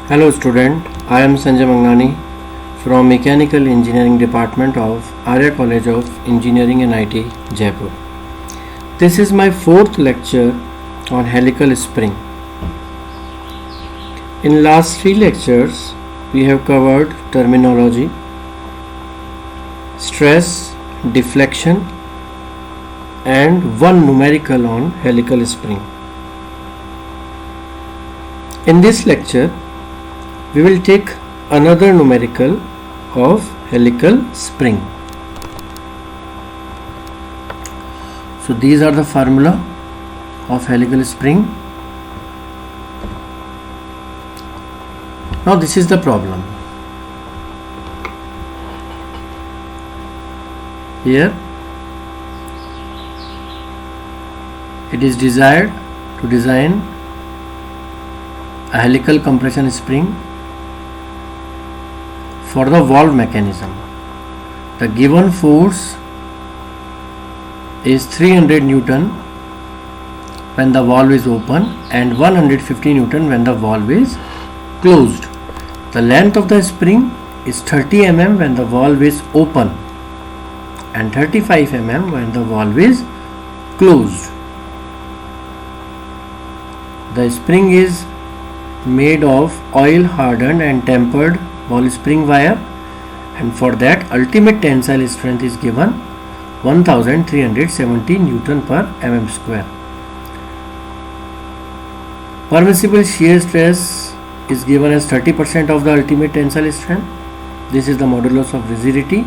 Hello student, I am Sanjay Mangani from Mechanical Engineering Department of Arya College of Engineering and IT, Jaipur. This is my fourth lecture on helical spring. In last three lectures, we have covered terminology, stress, deflection and one numerical on helical spring. In this lecture, we will take another numerical of helical spring. So these are the formula of helical spring. Now this is the problem. Here it is desired to design a helical compression spring for the valve mechanism. The given force is 300 Newton when the valve is open and 150 Newton when the valve is closed. The length of the spring is 30 mm when the valve is open and 35 mm when the valve is closed. The spring is made of oil hardened and tempered ball spring wire, and for that ultimate tensile strength is given 1370 Newton per mm square. Permissible shear stress is given as 30% of the ultimate tensile strength. This is the modulus of rigidity.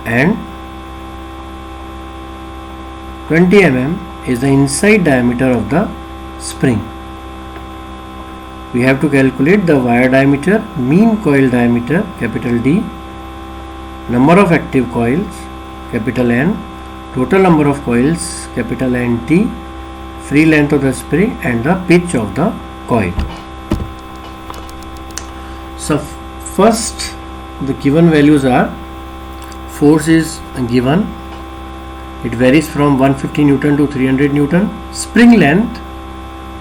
And 20 mm is the inside diameter of the spring. We have to calculate the wire diameter, mean coil diameter, capital D, number of active coils, capital N, total number of coils, capital NT, free length of the spring and the pitch of the coil. So first the given values are: force is given, it varies from 150 Newton to 300 Newton. Spring length,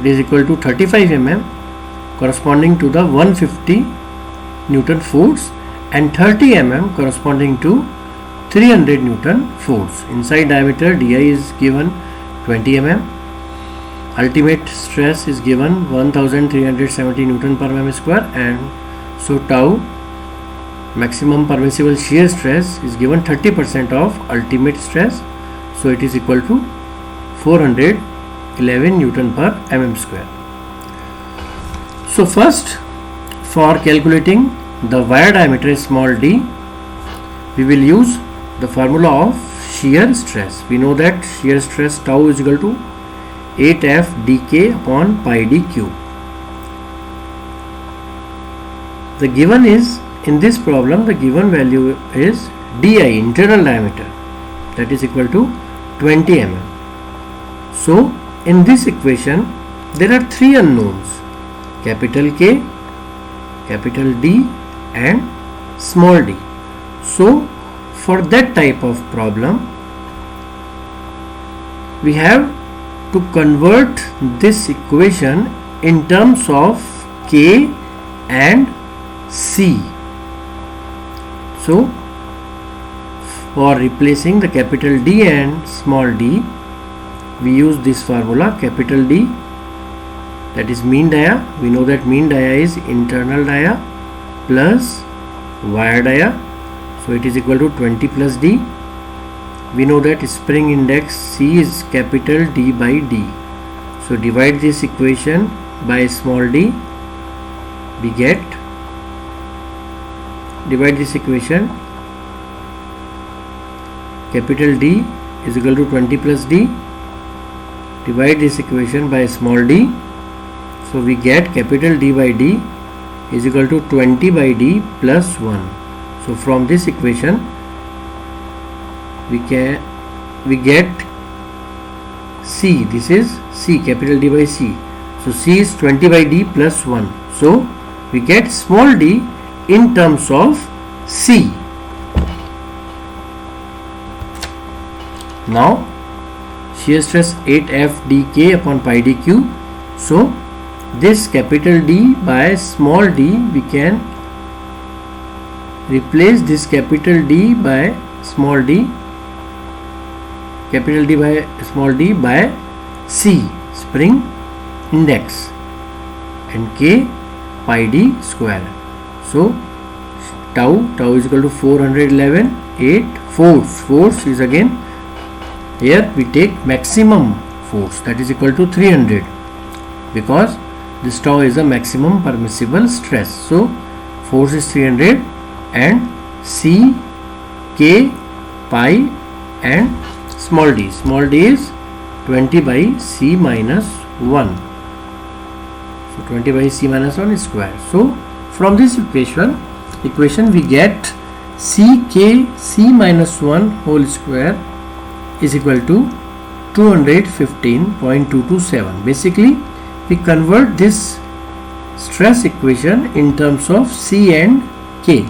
it is equal to 35 mm corresponding to the 150 Newton force and 30 mm corresponding to 300 Newton force. Inside diameter DI is given 20 mm. Ultimate stress is given 1370 Newton per mm square, and so tau, maximum permissible shear stress, is given 30% of ultimate stress, so it is equal to 411 Newton per mm square. So first, for calculating the wire diameter small d, we will use the formula of shear stress. We know that shear stress tau is equal to 8F dk upon pi d cube. The given is, in this problem, the given value is di, internal diameter, that is equal to 20 mm. So in this equation there are three unknowns: capital K, capital D and small d. So for that type of problem, we have to convert this equation in terms of K and C. So for replacing the capital D and small d, we use this formula: capital D, that is mean dia. We know that mean dia is internal dia plus wire dia, so it is equal to 20 plus D. We know that spring index C is capital D by D, so divide this equation by small d, we get, divide this equation, capital D is equal to 20 plus D, divide this equation by small d, so we get capital D by D is equal to 20 by D plus 1. So from this equation we get C, this is C, capital D by C. So C is 20 by D plus 1. So we get small d in terms of C. Now shear stress 8F dk upon pi dq. So this capital D by small d, we can replace this capital D by small d, capital D by small d by C, spring index, and K pi d square. So tau is equal to 411, 8 force is again, here we take maximum force, that is equal to 300, because this tau is the maximum permissible stress. So force is 300 and C, K, pi and small d is 20 by C minus 1. So 20 by C minus 1 is square. So from this equation we get CK C minus 1 whole square is equal to 215.227. Basically we convert this stress equation in terms of C and K.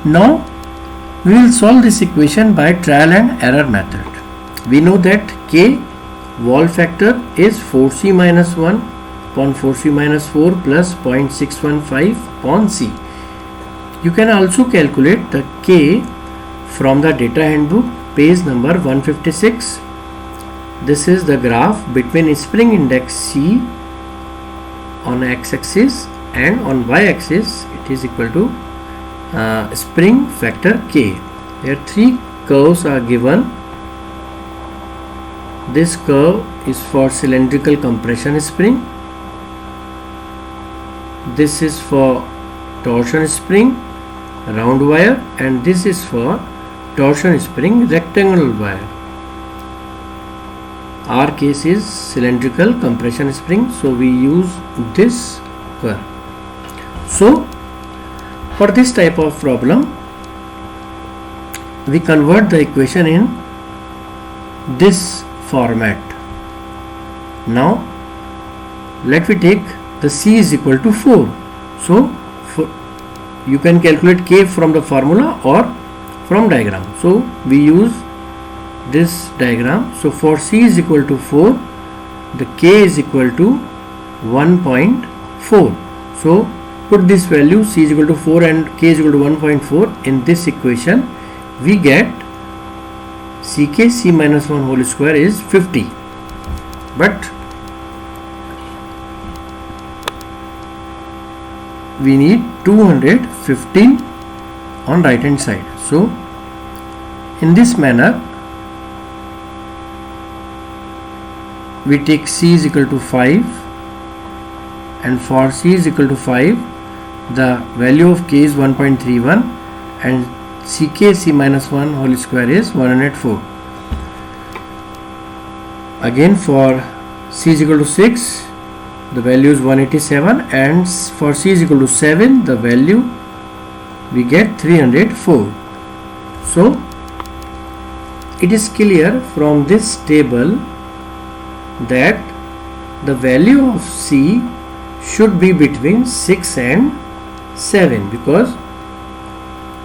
Now we will solve this equation by trial and error method. We know that K wall factor is 4C minus 1 upon 4C minus 4 plus 0.615 upon C. You can also calculate the K from the data handbook, page number 156. This is the graph between spring index C on x-axis and on y-axis it is equal to spring factor K. Here three curves are given. This curve is for cylindrical compression spring. This is for torsion spring round wire, and this is for torsion spring rectangular wire. Our case is cylindrical compression spring, so we use this curve. So for this type of problem we convert the equation in this format. Now let me take the C is equal to 4. So you can calculate K from the formula or from diagram. So we use this diagram. So for C is equal to 4, the K is equal to 1.4. So put this value C is equal to 4 and K is equal to 1.4 in this equation. We get CK C minus 1 whole square is 50. But we need 215 on right hand side. So in this manner we take C is equal to 5, and for C is equal to 5 the value of K is 1.31 and CK C minus 1 whole square is 104. Again for C is equal to 6 the value is 187, and for C is equal to 7 the value we get 304. So it is clear from this table that the value of C should be between 6 and 7 because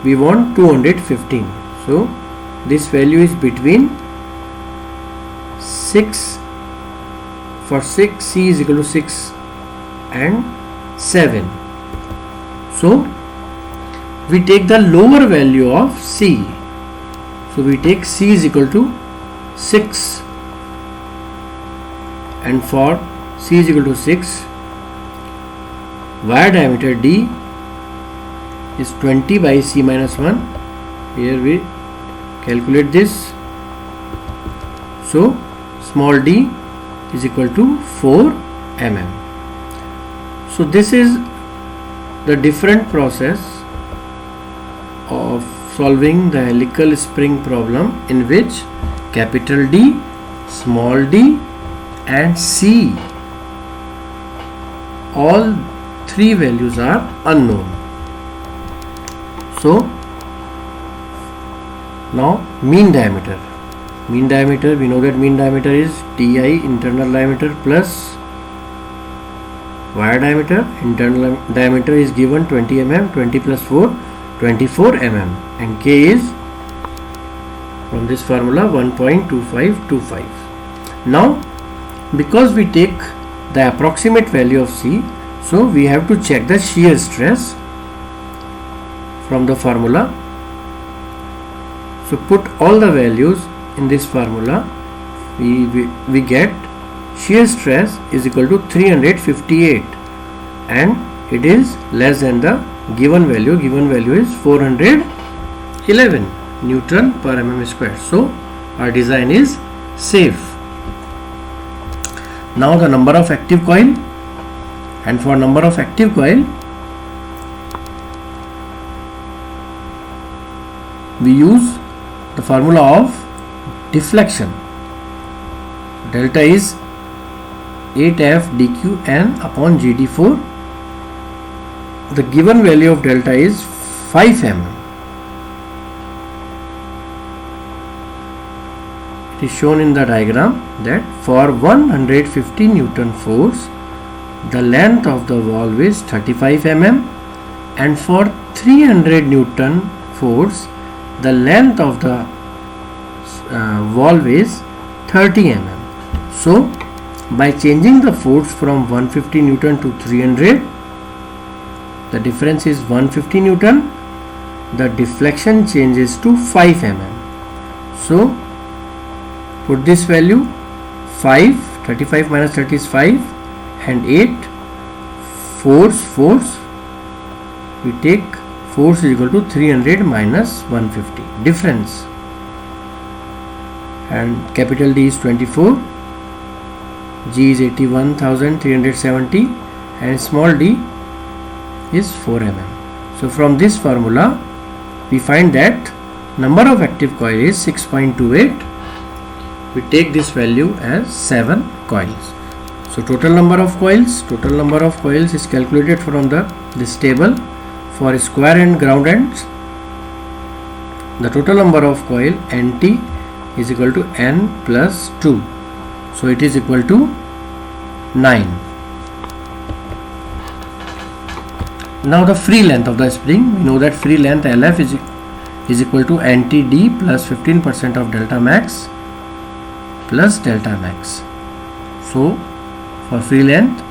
we want 215. So this value is between 6, for 6 C is equal to 6 and 7. So we take the lower value of C. So we take C is equal to 6, and for C is equal to 6 wire diameter D is 20 by C minus 1. Here we calculate this. So small d is equal to 4 mm. So this is the different process of solving the helical spring problem in which capital D, small d and C, all three values are unknown. So now mean diameter. Mean diameter, we know that mean diameter is Ti internal diameter plus wire diameter. Internal diameter is given 20 mm, 20 plus 4, 24 mm, and K is from this formula 1.2525. Now because we take the approximate value of C, so we have to check the shear stress from the formula. So put all the values in this formula, we get shear stress is equal to 358 and it is less than the given value. Given value is 411 Newton per mm square. So our design is safe. Now the number of active coil, and for number of active coil we use the formula of deflection. Delta is 8F dqn upon GD4. The given value of delta is 5 mm. It is shown in the diagram that for 150 Newton force, the length of the valve is 35 mm, and for 300 Newton force, the length of the valve is 30 mm. So by changing the force from 150 Newton to 300, the difference is 150 Newton, the deflection changes to 5 mm. So put this value 5, 35 minus 30 is 5, and 8, force, we take force is equal to 300 minus 150, difference, and capital D is 24, G is 81,370 and small d is 4 mm. So from this formula we find that number of active coil is 6.28. We take this value as 7 coils. So total number of coils is calculated from this table. For square and ground ends, the total number of coil NT is equal to N plus 2. So it is equal to 9. Now the free length of the spring, we know that free length LF is equal to NTD plus 15% of delta max plus delta max. So for free length,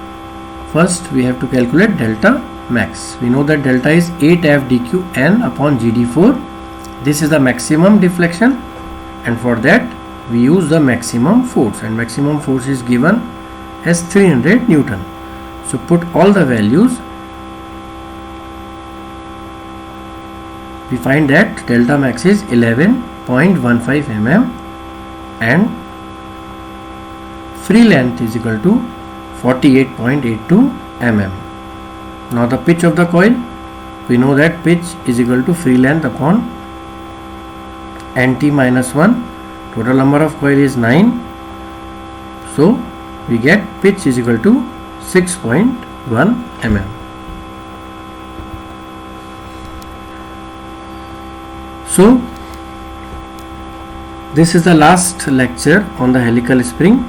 first we have to calculate delta max. We know that delta is 8F dqn upon GD4. This is the maximum deflection, and for that we use the maximum force, and maximum force is given as 300 Newton. So put all the values. We find that delta max is 11.15 mm and free length is equal to 48.82 mm. Now the pitch of the coil, we know that pitch is equal to free length upon NT minus 1. Total number of coil is 9. So we get pitch is equal to 6.1 mm. So this is the last lecture on the helical spring.